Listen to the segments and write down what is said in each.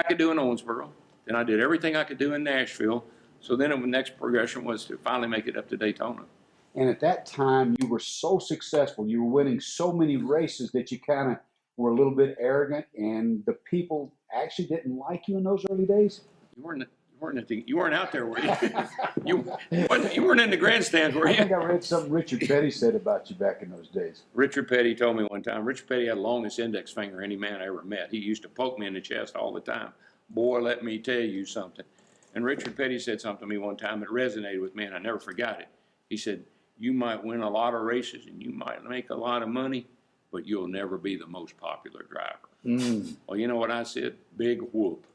could do in Owensboro. Then I did everything I could do in Nashville. So then the next progression was to finally make it up to Daytona. And at that time, you were so successful. You were winning so many races that you kind of were a little bit arrogant, and the people actually didn't like you in those early days. You weren't out there, were you? You weren't in the grandstands, were you? I think I read something Richard Petty said about you back in those days. Richard Petty told me one time. Richard Petty had the longest index finger any man I ever met. He used to poke me in the chest all the time. Boy, let me tell you something. And Richard Petty said something to me one time that resonated with me, and I never forgot it. He said, "You might win a lot of races and you might make a lot of money, but you'll never be the most popular driver." Well, you know what I said? Big whoop.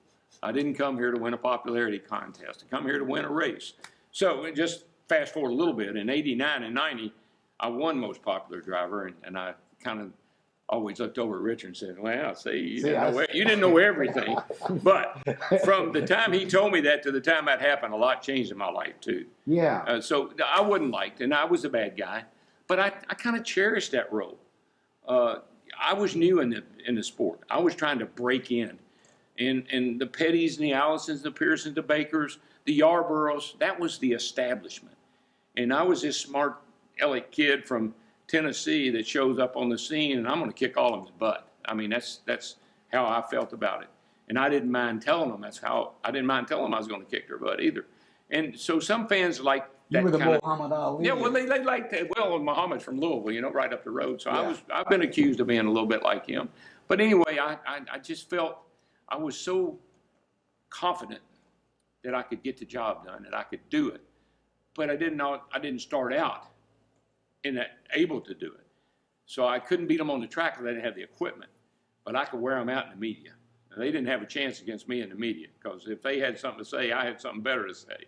I didn't come here to win a popularity contest. I come here to win a race. So just fast forward a little bit. In '89 and '90, I won most popular driver, and I kind of always looked over at Richard and said, "Well, you didn't know everything." But from the time he told me that to the time that happened, a lot changed in my life too. Yeah. So I wasn't liked, and I was a bad guy, but I kind of cherished that role. I was new in the sport. I was trying to break in. And the Pettys and the Allisons, the Pearsons, the Bakers, the Yarboroughs, that was the establishment. And I was this smart aleck kid from Tennessee that shows up on the scene, and I'm going to kick all of his butt. I mean, that's how I felt about it. And I didn't mind telling them I didn't mind telling them I was going to kick their butt either. And so some fans like that. You were the kind Muhammad Ali. Yeah, well, they liked that. Well, Muhammad's from Louisville, right up the road. So Yeah. I've been accused of being a little bit like him. But anyway, I just felt I was so confident that I could get the job done, that I could do it. But I didn't start out able to do it. So I couldn't beat them on the track because I didn't have the equipment. But I could wear them out in the media. And they didn't have a chance against me in the media, because if they had something to say, I had something better to say.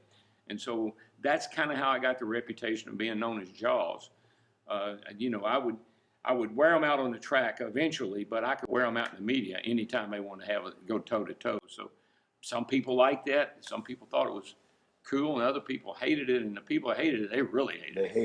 And so that's kind of how I got the reputation of being known as Jaws. I would wear them out on the track eventually, but I could wear them out in the media anytime they want to go toe-to-toe. So some people liked that. Some people thought it was cool, and other people hated it. And the people that hated it, they really hated it.